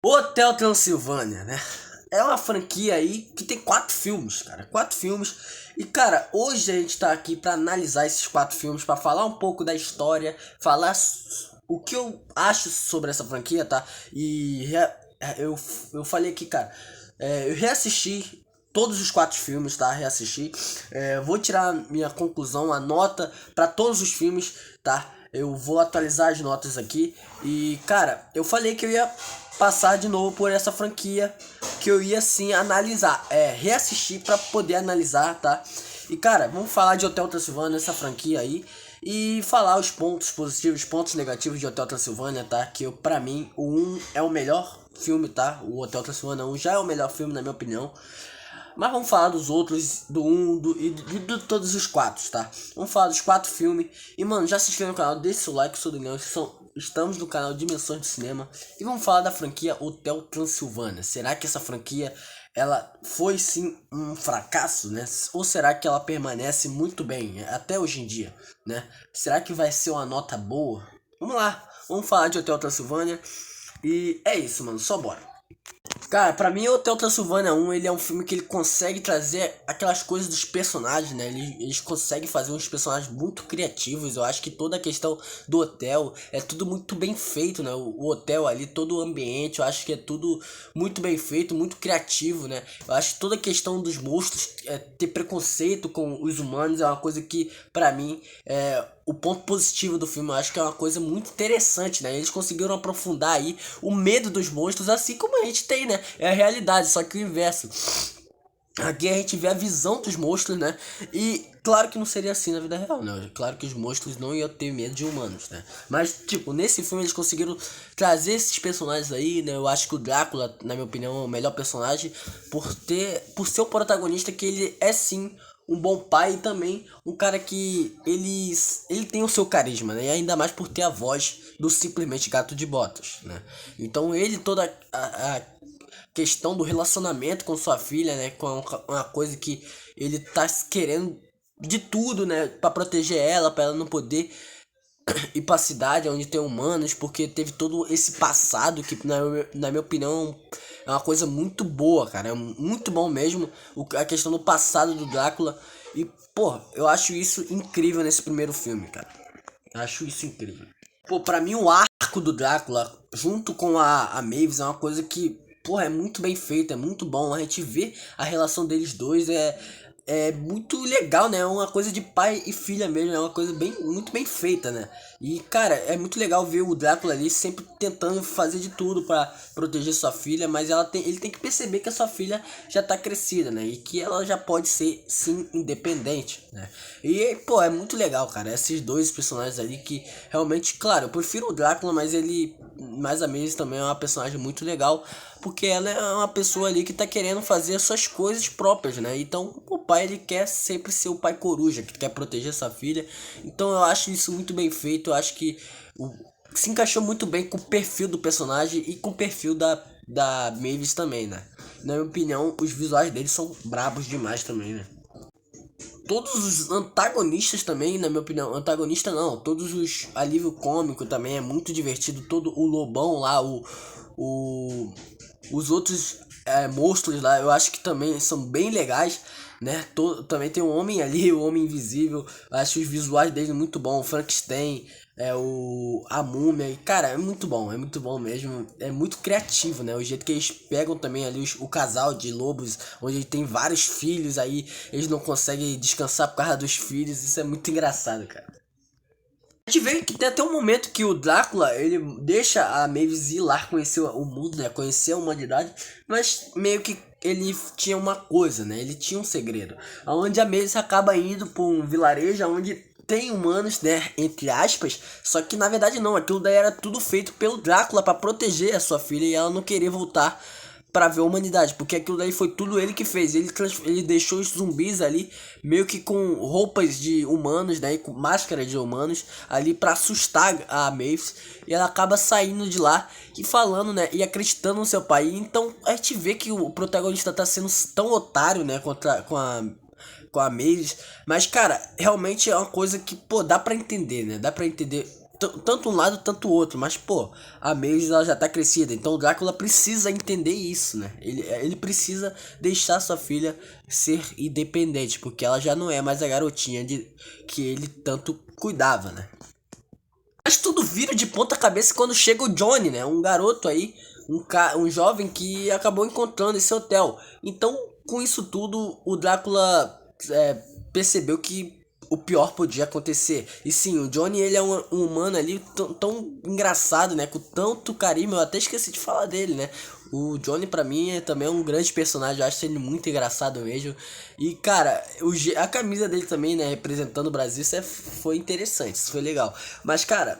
Hotel Transilvânia, né? É uma franquia aí que tem 4 filmes, cara. 4 filmes. E, cara, hoje a gente tá aqui pra analisar esses 4 filmes, pra falar um pouco da história, o que eu acho sobre essa franquia, tá? Eu falei aqui, cara, eu reassisti todos os 4 filmes, tá? Reassisti. Vou tirar minha conclusão, a nota pra todos os filmes, tá? Eu vou atualizar as notas aqui. E, cara, eu falei que eu ia passar de novo por essa franquia, que eu ia sim analisar, reassistir pra poder analisar, tá? E, cara, vamos falar de Hotel Transilvânia, essa franquia aí, e falar os pontos positivos, pontos negativos de Hotel Transilvânia, tá? Que pra mim o 1 é o melhor filme, tá? O Hotel Transilvânia 1 já é o melhor filme, na minha opinião. Mas vamos falar dos outros, do 1 de todos os 4, tá? Vamos falar dos 4 filmes. E, mano, já se inscreve no canal, deixa o like, eu sou o Daniel. Estamos no canal Dimensões do Cinema. E vamos falar da franquia Hotel Transilvânia. Será que essa franquia, ela foi sim um fracasso, né? Ou será que ela permanece muito bem, até hoje em dia, né? Será que vai ser uma nota boa? Vamos lá, vamos falar de Hotel Transilvânia. E é isso, mano, só bora. Cara, pra mim o Hotel Transilvânia 1, ele é um filme que ele consegue trazer aquelas coisas dos personagens, né? Eles conseguem fazer uns personagens muito criativos. Eu acho que toda a questão do hotel é tudo muito bem feito, né? O hotel ali, todo o ambiente, eu acho que é tudo muito bem feito, muito criativo, né? Eu acho que toda a questão dos monstros, ter preconceito com os humanos é uma coisa que, pra mim, o ponto positivo do filme. Eu acho que é uma coisa muito interessante, né? Eles conseguiram aprofundar aí o medo dos monstros, assim como a gente tem, né? É a realidade, só que o inverso. Aqui a gente vê a visão dos monstros, né? E claro que não seria assim na vida real, né? Claro que os monstros não iam ter medo de humanos, né? Mas, tipo, nesse filme eles conseguiram trazer esses personagens aí, né? Eu acho que o Drácula, na minha opinião, é o melhor personagem por ser o protagonista, que ele é sim um bom pai e também um cara que ele tem o seu carisma, né? E ainda mais por ter a voz do simplesmente Gato de Botas, né? Então ele, toda a questão do relacionamento com sua filha, né? Com uma coisa que ele tá querendo de tudo, né? Pra proteger ela, pra ela não poder ir pra cidade onde tem humanos, porque teve todo esse passado que, na minha opinião, é uma coisa muito boa, cara. É muito bom mesmo a questão do passado do Drácula. E, pô, eu acho isso incrível nesse primeiro filme, cara. Eu acho isso incrível. Pô, pra mim o arco do Drácula, junto com a Mavis, é uma coisa que, porra, é muito bem feito, é muito bom. A gente vê a relação deles dois, é muito legal, né? É uma coisa de pai e filha mesmo, é uma coisa muito bem feita, né? E, cara, é muito legal ver o Drácula ali sempre tentando fazer de tudo pra proteger sua filha, mas ele tem que perceber que a sua filha já tá crescida, né? E que ela já pode ser, sim, independente, né? E, pô, é muito legal, cara, esses dois personagens ali que realmente, claro, eu prefiro o Drácula, mas a Mavis também é uma personagem muito legal, porque ela é uma pessoa ali que tá querendo fazer as suas coisas próprias, né? Então, o pai, ele quer sempre ser o pai coruja, que quer proteger sua filha. Então, eu acho isso muito bem feito. Eu acho que se encaixou muito bem com o perfil do personagem e com o perfil da Mavis também, né? Na minha opinião, os visuais deles são brabos demais também, né? Todos os antagonistas também, na minha opinião, antagonista não, todos os alívio cômico também é muito divertido. Todo o lobão lá, o os outros monstros lá, eu acho que também são bem legais, né? Também tem um homem ali, o homem invisível. Eu acho os visuais dele muito bom. O Frankenstein, a múmia, e cara, é muito bom mesmo. É muito criativo, né? O jeito que eles pegam também ali o casal de lobos, onde ele tem vários filhos, aí eles não conseguem descansar por causa dos filhos. Isso é muito engraçado, cara. A gente vê que tem até um momento que o Drácula, ele deixa a Mavis ir lá conhecer o mundo, né? Conhecer a humanidade, mas meio que ele tinha uma coisa, né? Ele tinha um segredo. Onde a Mavis acaba indo para um vilarejo onde tem humanos, né? Entre aspas. Só que na verdade não, aquilo daí era tudo feito pelo Drácula para proteger a sua filha e ela não querer voltar pra ver a humanidade, porque aquilo daí foi tudo ele que fez. Ele deixou os zumbis ali meio que com roupas de humanos, né, e com máscara de humanos ali pra assustar a Mavis, e ela acaba saindo de lá e falando, né, e acreditando no seu pai. Então a gente vê que o protagonista tá sendo tão otário, né, com a Mavis, mas cara, realmente é uma coisa que, pô, dá pra entender, né? Dá pra entender tanto um lado, tanto o outro. Mas, pô, a Mavis ela já tá crescida. Então o Drácula precisa entender isso, né? Ele precisa deixar sua filha ser independente. Porque ela já não é mais a garotinha que ele tanto cuidava, né? Mas tudo vira de ponta cabeça quando chega o Johnny, né? Um garoto aí, um jovem que acabou encontrando esse hotel. Então, com isso tudo, o Drácula percebeu que o pior podia acontecer. E sim, o Johnny ele é um humano ali tão engraçado, né? Com tanto carisma, eu até esqueci de falar dele, né? O Johnny pra mim também é um grande personagem, eu acho ele muito engraçado mesmo. E cara, a camisa dele também, né? Representando o Brasil, foi interessante, isso foi legal. Mas cara,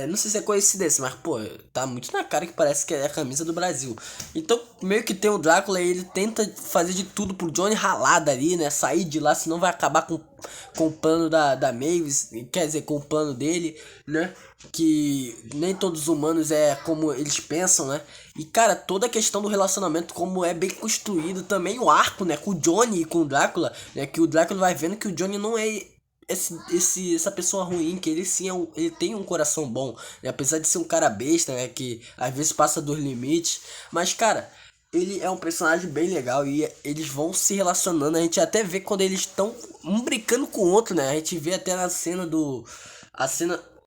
não sei se é coincidência, mas pô, tá muito na cara que parece que é a camisa do Brasil. Então, meio que tem o Drácula e ele tenta fazer de tudo pro Johnny ralar dali, né? Sair de lá, senão vai acabar com o plano da Mavis, quer dizer, com o plano dele, né? Que nem todos os humanos é como eles pensam, né? E cara, toda a questão do relacionamento, como é bem construído, também o arco, né? Com o Johnny e com o Drácula, né? Que o Drácula vai vendo que o Johnny não é essa pessoa ruim, que ele sim ele tem um coração bom, né? Apesar de ser um cara besta, né? Que às vezes passa dos limites. Mas, cara, ele é um personagem bem legal e eles vão se relacionando. A gente até vê quando eles estão um brincando com o outro, né? A gente vê até na cena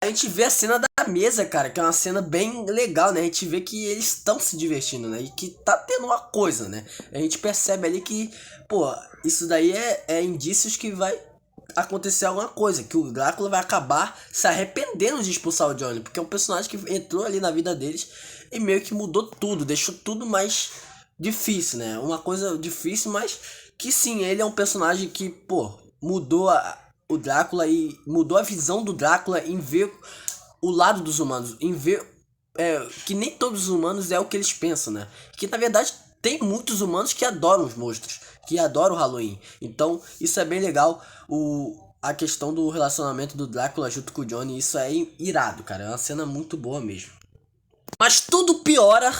a gente vê a cena da mesa, cara, que é uma cena bem legal, né? A gente vê que eles estão se divertindo, né? E que tá tendo uma coisa, né? A gente percebe ali que, pô, isso daí é indícios que vai acontecer alguma coisa, que o Drácula vai acabar se arrependendo de expulsar o Johnny, porque é um personagem que entrou ali na vida deles e meio que mudou tudo, deixou tudo mais difícil, né? Uma coisa difícil, mas que sim, ele é um personagem que, pô, mudou o Drácula e mudou a visão do Drácula em ver o lado dos humanos, em ver que nem todos os humanos é o que eles pensam, né? Que na verdade tem muitos humanos que adoram os monstros, que adoram o Halloween. Então isso é bem legal. A questão do relacionamento do Drácula junto com o Johnny, isso é irado, cara. É uma cena muito boa mesmo. Mas tudo piora,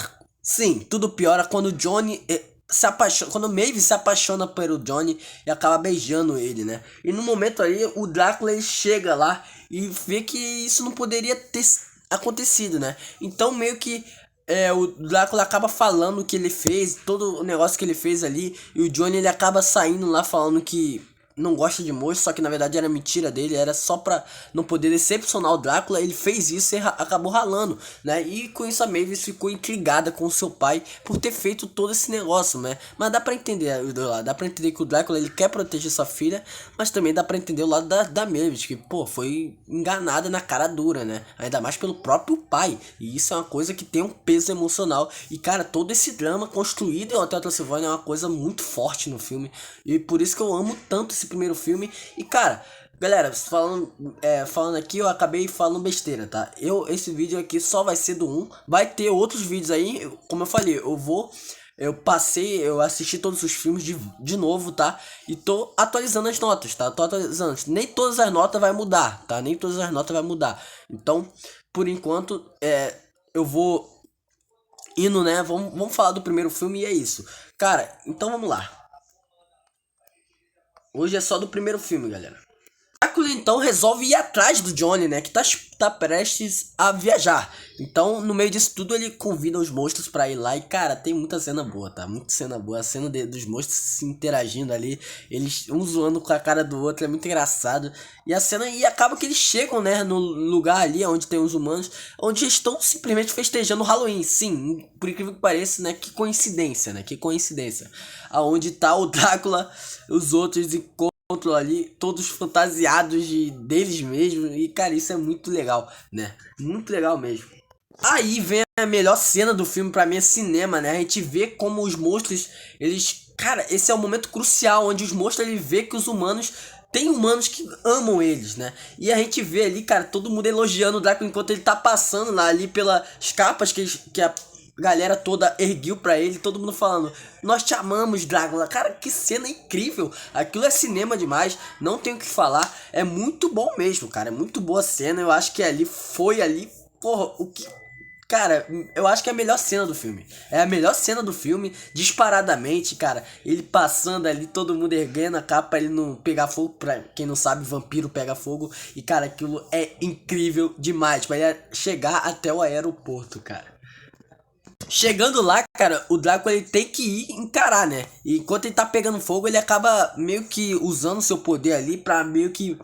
sim, tudo piora quando o Johnny se apaixona, quando o Maeve se apaixona pelo Johnny e acaba beijando ele, né? E no momento aí o Drácula ele chega lá e vê que isso não poderia ter acontecido, né? Então meio que o Drácula acaba falando o que ele fez, todo o negócio que ele fez ali, e o Johnny ele acaba saindo lá falando que não gosta de monstros, só que na verdade era mentira dele, era só pra não poder decepcionar o Drácula. Ele fez isso e acabou ralando, né? E com isso a Mavis ficou intrigada com o seu pai por ter feito todo esse negócio, né? Mas dá pra entender, dá pra entender que o Drácula ele quer proteger sua filha, mas também dá pra entender o lado da Mavis, que pô, foi enganada na cara dura, né? Ainda mais pelo próprio pai, e isso é uma coisa que tem um peso emocional. E cara, todo esse drama construído em Hotel Transilvânia é uma coisa muito forte no filme, e por isso que eu amo tanto esse primeiro filme. E cara, galera, falando aqui, eu acabei falando besteira, tá? Esse vídeo aqui só vai ser do 1. Vai ter outros vídeos aí, como eu falei, eu assisti todos os filmes de novo, tá? E tô atualizando as notas, tá? Tô atualizando. Nem todas as notas vai mudar, tá? Nem todas as notas vai mudar. Então, por enquanto, eu vou indo, né? Vamos falar do primeiro filme e é isso. Cara, então vamos lá. Hoje é só do primeiro filme, galera. Drácula então resolve ir atrás do Johnny, né, que tá prestes a viajar. Então, no meio disso tudo, ele convida os monstros pra ir lá. E, cara, tem muita cena boa, tá? Muita cena boa. A cena dos monstros se interagindo ali, eles um zoando com a cara do outro, é muito engraçado. E acaba que eles chegam, né, no lugar ali onde tem os humanos, onde estão simplesmente festejando o Halloween. Sim, por incrível que pareça, né, que coincidência, né, que coincidência. Aonde tá o Drácula, os outros e ali, todos fantasiados deles mesmos. E cara, isso é muito legal, né? Muito legal mesmo. Aí vem a melhor cena do filme, pra mim é cinema, né? A gente vê como os monstros, eles... Cara, esse é o momento crucial, onde os monstros, ele vê que os humanos... Tem humanos que amam eles, né? E a gente vê ali, cara, todo mundo elogiando o Drácula enquanto ele tá passando lá ali pelas capas que a galera toda erguiu pra ele, todo mundo falando: nós te amamos, Drácula. Cara, que cena incrível. Aquilo é cinema demais, não tenho o que falar. É muito bom mesmo, cara, é muito boa a cena. Eu acho que porra, Cara, eu acho que é a melhor cena do filme. É a melhor cena do filme, disparadamente, cara. Ele passando ali, todo mundo erguendo a capa pra ele não pegar fogo. Pra quem não sabe, vampiro pega fogo. E, cara, aquilo é incrível demais. Pra ele chegar até o aeroporto, cara. Chegando lá, cara, o Drácula ele tem que ir encarar, né? E enquanto ele tá pegando fogo, ele acaba meio que usando seu poder ali pra meio que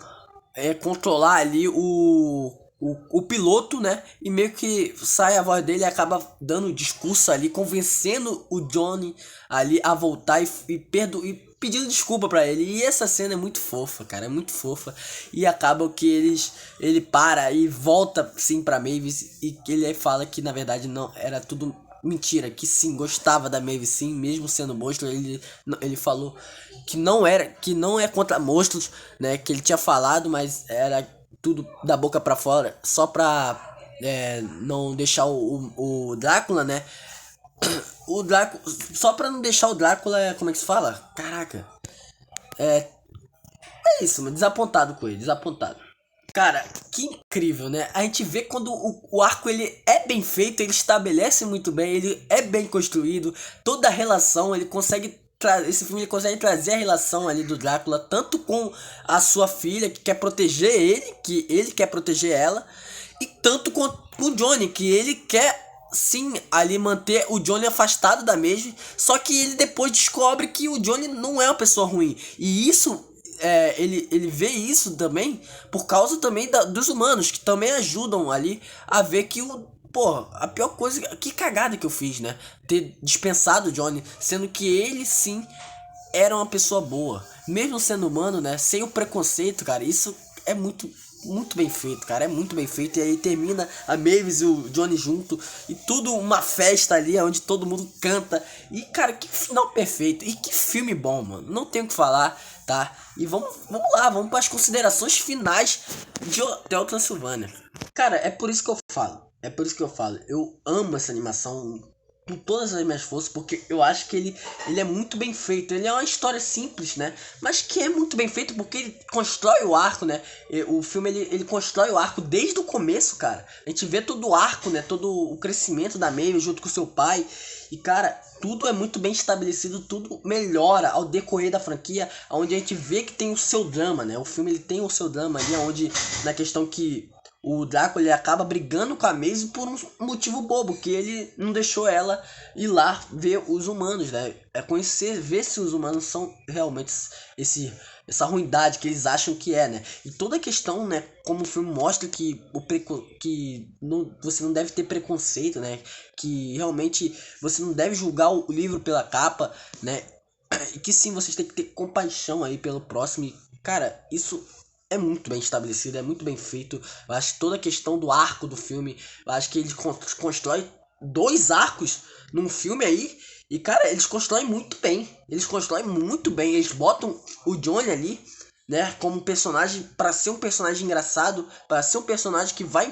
controlar ali o piloto, né? E meio que sai a voz dele e acaba dando discurso ali, convencendo o Johnny ali a voltar e pedindo desculpa pra ele. E essa cena é muito fofa, cara, é muito fofa. E acaba que ele para e volta sim pra Mavis e ele aí fala que na verdade não era tudo mentira, que sim, gostava da Maeve sim, mesmo sendo monstro. Ele falou que não é contra monstros, né? Que ele tinha falado, mas era tudo da boca pra fora, só pra não deixar o Drácula, né? O Drácula, só pra não deixar o Drácula, como é que se fala? Caraca. É isso, mano, desapontado com ele, desapontado. Cara, que incrível, né? A gente vê quando o arco ele é bem feito, ele estabelece muito bem, ele é bem construído, toda a relação, ele consegue esse filme ele consegue trazer a relação ali do Drácula tanto com a sua filha que quer proteger ele, que ele quer proteger ela, e tanto com o Johnny, que ele quer sim ali manter o Johnny afastado da Maeve, só que ele depois descobre que o Johnny não é uma pessoa ruim. E isso ele vê isso também por causa também dos humanos, que também ajudam ali a ver que Porra, a pior coisa, que cagada que eu fiz, né? Ter dispensado o Johnny, sendo que ele sim era uma pessoa boa. Mesmo sendo humano, né? Sem o preconceito, cara. Isso é muito bem feito, cara. É muito bem feito. E aí termina a Mavis e o Johnny junto. E tudo uma festa ali, onde todo mundo canta. E, cara, que final perfeito. E que filme bom, mano. Não tenho o que falar, tá? E vamos lá, vamos para as considerações finais de Hotel Transilvânia. Cara, é por isso que eu falo. É por isso que eu falo. Eu amo essa animação com todas as minhas forças, porque eu acho que ele é muito bem feito. Ele é uma história simples, né? Mas que é muito bem feito porque ele constrói o arco, né? O filme ele constrói o arco desde o começo, cara. A gente vê todo o arco, né? Todo o crescimento da Maeve junto com seu pai. E, cara, tudo é muito bem estabelecido, tudo melhora ao decorrer da franquia, onde a gente vê que tem o seu drama, né? O filme ele tem o seu drama ali, onde na questão que o Drácula ele acaba brigando com a Maeve por um motivo bobo, que ele não deixou ela ir lá ver os humanos, né? É conhecer, ver se os humanos são realmente essa ruindade que eles acham que é, né? E toda a questão, né? Como o filme mostra que você não deve ter preconceito, né? Que realmente você não deve julgar o livro pela capa, né? E que sim, vocês têm que ter compaixão aí pelo próximo. E, cara, isso é muito bem estabelecido, é muito bem feito. Eu acho que toda a questão do arco do filme, eu acho que ele constrói 2 arcos num filme aí. E, cara, eles constroem muito bem. Eles constroem muito bem. Eles botam o Johnny ali, né, como personagem, para ser um personagem engraçado, para ser um personagem que vai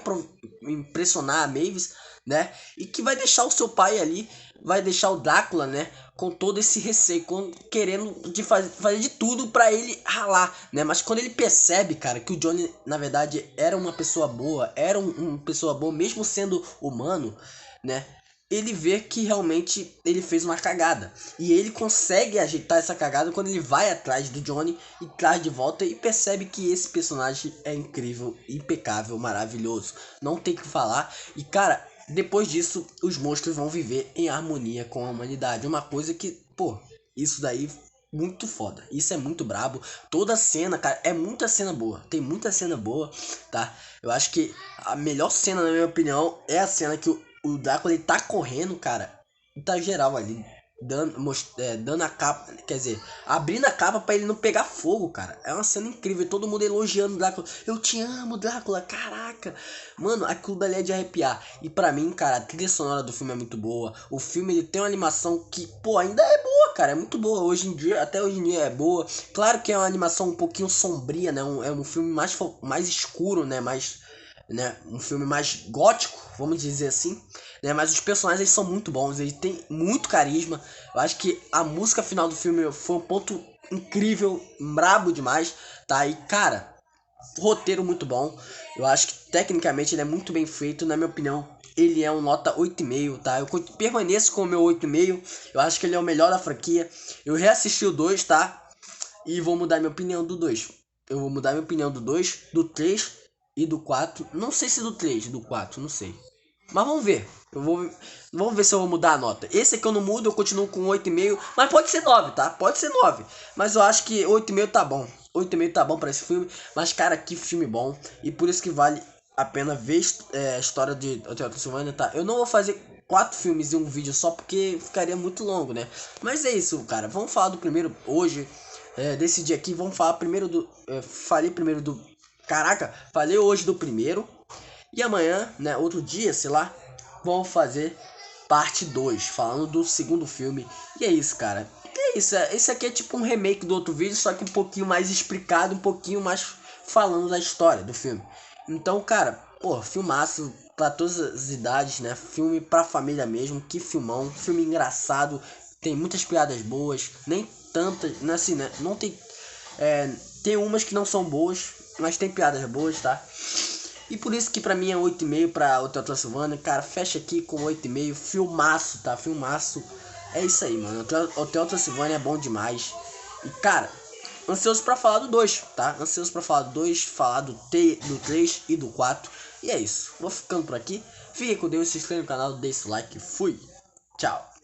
impressionar a Mavis, né, e que vai deixar o seu pai ali, vai deixar o Drácula, né, com todo esse receio, querendo fazer de tudo pra ele ralar, né? Mas quando ele percebe, cara, que o Johnny, na verdade, era uma pessoa boa, uma pessoa boa, mesmo sendo humano, né? Ele vê que realmente ele fez uma cagada. E ele consegue ajeitar essa cagada quando ele vai atrás do Johnny e traz de volta e percebe que esse personagem é incrível, impecável, maravilhoso. Não tem o que falar. E, cara, depois disso, os monstros vão viver em harmonia com a humanidade. Uma coisa que, pô, isso daí muito foda. Isso é muito brabo. Toda cena, cara, é muita cena boa. Tem muita cena boa, tá? Eu acho que a melhor cena, na minha opinião, é a cena que o Drácula ele tá correndo, cara. E tá geral ali. Dando a capa, quer dizer, abrindo a capa pra ele não pegar fogo, cara. É uma cena incrível, todo mundo elogiando o Drácula. Eu te amo, Drácula, caraca. Mano, aquilo dali é de arrepiar. E pra mim, cara, a trilha sonora do filme é muito boa. O filme, ele tem uma animação que, pô, ainda é boa, cara. É muito boa, hoje em dia, até hoje em dia é boa. Claro que é uma animação um pouquinho sombria, né? É um filme mais escuro, né? Um filme mais gótico, vamos dizer assim, né? Mas os personagens eles são muito bons, eles têm muito carisma. Eu acho que a música final do filme foi um ponto incrível, brabo demais, tá? E, cara, roteiro muito bom. Eu acho que tecnicamente ele é muito bem feito, na minha opinião. ele é um nota 8,5, tá? Eu permaneço com o meu 8,5. Eu acho que ele é o melhor da franquia. Eu reassisti o 2, tá? E vou mudar minha opinião do 2. Eu vou mudar minha opinião do 2, do 3 e do 4. Não sei se do 3, do 4, não sei. Mas vamos ver. Vamos ver se eu vou mudar a nota. Esse aqui eu não mudo, eu continuo com 8,5. Mas pode ser 9, tá? Pode ser 9. Mas eu acho que 8,5 tá bom. 8,5 tá bom pra esse filme. Mas, cara, que filme bom. E por isso que vale a pena ver a história de Hotel Transylvania, tá? Eu não vou fazer 4 filmes em um vídeo só porque ficaria muito longo, né? Mas é isso, cara. Vamos falar do primeiro hoje. Desse dia aqui, vamos falar primeiro do... falei primeiro do... Caraca, falei hoje do primeiro. E amanhã, né, outro dia, sei lá, vamos fazer parte 2, falando do segundo filme. E é isso, cara. É isso, esse aqui é tipo um remake do outro vídeo, só que um pouquinho mais explicado, um pouquinho mais falando da história do filme. Então, cara, pô, filmaço pra todas as idades, né? Filme pra família mesmo, que filmão, filme engraçado, tem muitas piadas boas, nem tantas, assim, né? Não tem... tem umas que não são boas, mas tem piadas boas, tá? E por isso que pra mim é 8,5 pra Hotel Transylvania. Cara, fecha aqui com 8,5. Filmaço, tá? Filmaço. É isso aí, mano. Hotel Transylvania é bom demais. E, cara, ansioso pra falar do 2, tá? Ansioso pra falar do 2, falar do 3 e do 4. E é isso. Vou ficando por aqui. Fique com Deus, se inscreva no canal, deixe o like. Fui. Tchau.